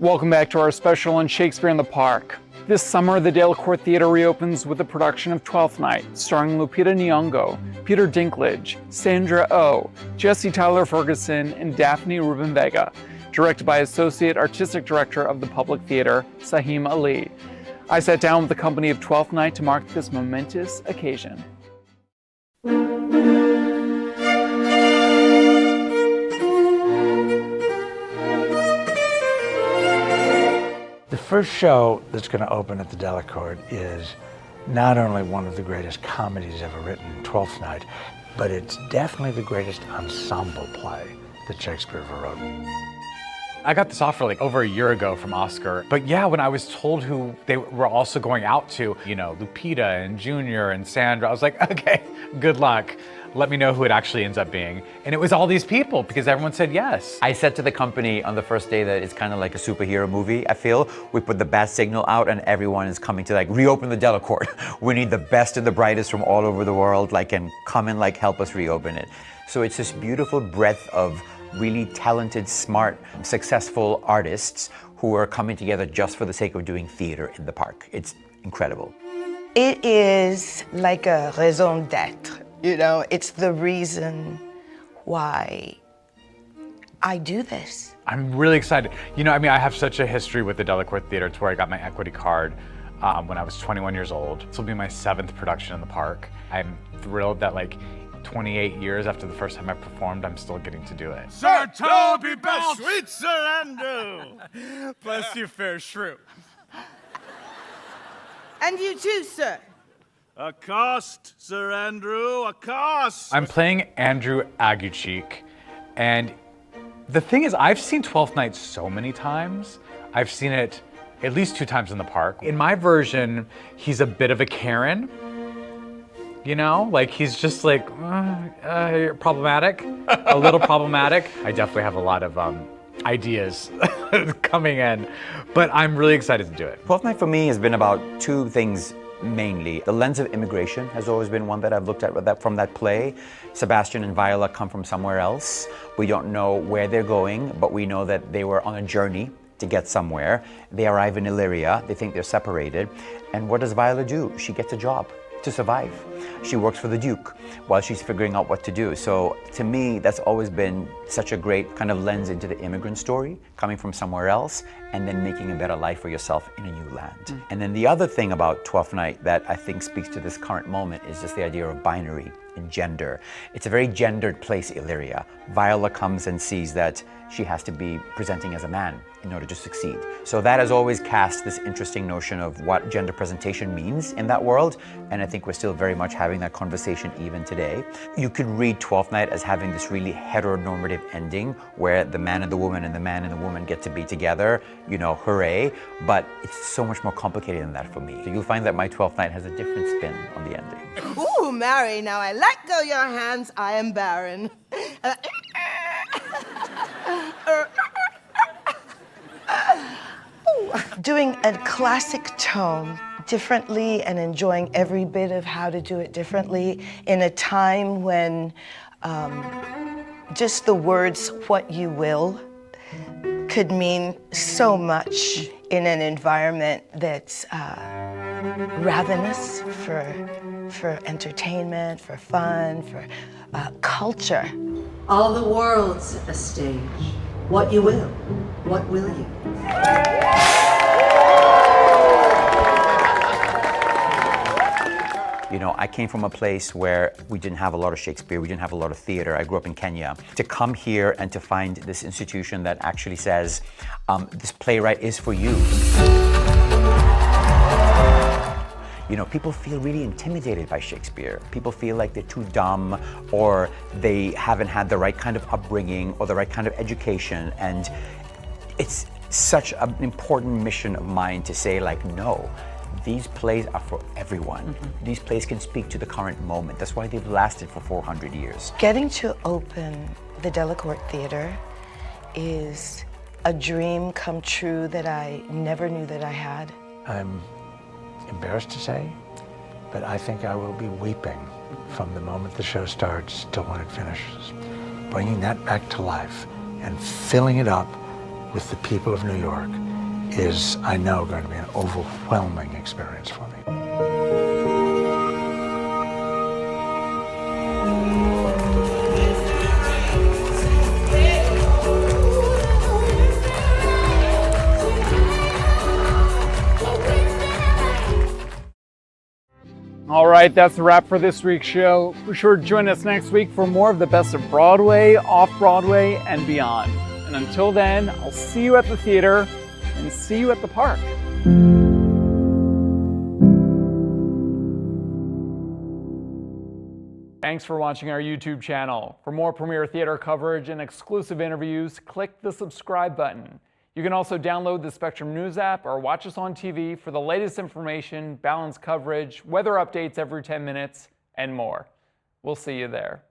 Welcome back to our special on Shakespeare in the Park. This summer, the Delacorte Theater reopens with a production of Twelfth Night, starring Lupita Nyong'o, Peter Dinklage, Sandra Oh, Jesse Tyler Ferguson, and Daphne Rubin-Vega, directed by Associate Artistic Director of the Public Theater, Sahim Ali. I sat down with the company of Twelfth Night to mark this momentous occasion. The first show that's going to open at the Delacorte is not only one of the greatest comedies ever written, Twelfth Night, but it's definitely the greatest ensemble play that Shakespeare ever wrote. I got this offer like over a year ago from Oscar, but yeah, when I was told who they were also going out to, you know, Lupita and Junior and Sandra, I was like, okay, good luck. Let me know who it actually ends up being. And it was all these people because everyone said yes. I said to the company on the first day that it's kind of like a superhero movie, I feel. We put the bat signal out and everyone is coming to like reopen the Delacorte. We need the best and the brightest from all over the world, like, and come and like help us reopen it. So it's this beautiful breadth of really talented, smart, successful artists who are coming together just for the sake of doing theater in the park. It's incredible. It is like a raison d'être. You know, it's the reason why I do this. I'm really excited. You know, I mean, I have such a history with the Delacorte Theater. It's where I got my equity card when I was 21 years old. This will be my 7th production in the park. I'm thrilled that like 28 years after the first time I performed, I'm still getting to do it. Sir Toby Belch, sweet Sir Andrew. Bless you, fair shrew. And you too, sir. Accost, Sir Andrew, accost! I'm playing Andrew Aguecheek, and the thing is, I've seen Twelfth Night so many times. I've seen it at least 2 times in the park. In my version, he's a bit of a Karen, you know? Like, he's just like, problematic, a little problematic. I definitely have a lot of ideas coming in, but I'm really excited to do it. Twelfth Night for me has been about 2 things mainly. The lens of immigration has always been one that I've looked at from that play. Sebastian and Viola come from somewhere else. We don't know where they're going, but we know that they were on a journey to get somewhere. They arrive in Illyria, they think they're separated. And what does Viola do? She gets a job to survive. She works for the Duke while she's figuring out what to do. So to me, that's always been such a great kind of lens into the immigrant story, coming from somewhere else and then making a better life for yourself in a new land. And then the other thing about Twelfth Night that I think speaks to this current moment is just the idea of binary and gender. It's a very gendered place, Illyria. Viola comes and sees that she has to be presenting as a man in order to succeed. So that has always cast this interesting notion of what gender presentation means in that world, and I think we're still very much having that conversation even today. You could read Twelfth Night as having this really heteronormative ending where the man and the woman and the man and the woman get to be together, you know, hooray, but it's so much more complicated than that for me. So you'll find that my Twelfth Night has a different spin on the ending. Ooh, Mary, now I let go your hands, I am barren. Doing a classic tone differently and enjoying every bit of how to do it differently in a time when just the words "what you will" could mean so much in an environment that's ravenous for entertainment, for fun, for culture. All the world's a stage. What you will, what will you? You know, I came from a place where we didn't have a lot of Shakespeare, we didn't have a lot of theater. I grew up in Kenya. To come here and to find this institution that actually says, this playwright is for you. You know, people feel really intimidated by Shakespeare. People feel like they're too dumb or they haven't had the right kind of upbringing or the right kind of education. And it's such an important mission of mine to say, like, no, these plays are for everyone. These plays can speak to the current moment. That's why they've lasted for 400 years. Getting to open the Delacorte Theater is a dream come true that I never knew that I had. I'm embarrassed to say, but I think I will be weeping from the moment the show starts till when it finishes. Bringing that back to life and filling it up with the people of New York is, I know, going to be an overwhelming experience for me. All right, that's a wrap for this week's show. Be sure to join us next week for more of the best of Broadway, off-Broadway, and beyond. And until then, I'll see you at the theater and see you at the park. Thanks for watching our YouTube channel. For more premiere theater coverage and exclusive interviews, click the subscribe button. You can also download the Spectrum News app or watch us on TV for the latest information, balanced coverage, weather updates every 10 minutes, and more. We'll see you there.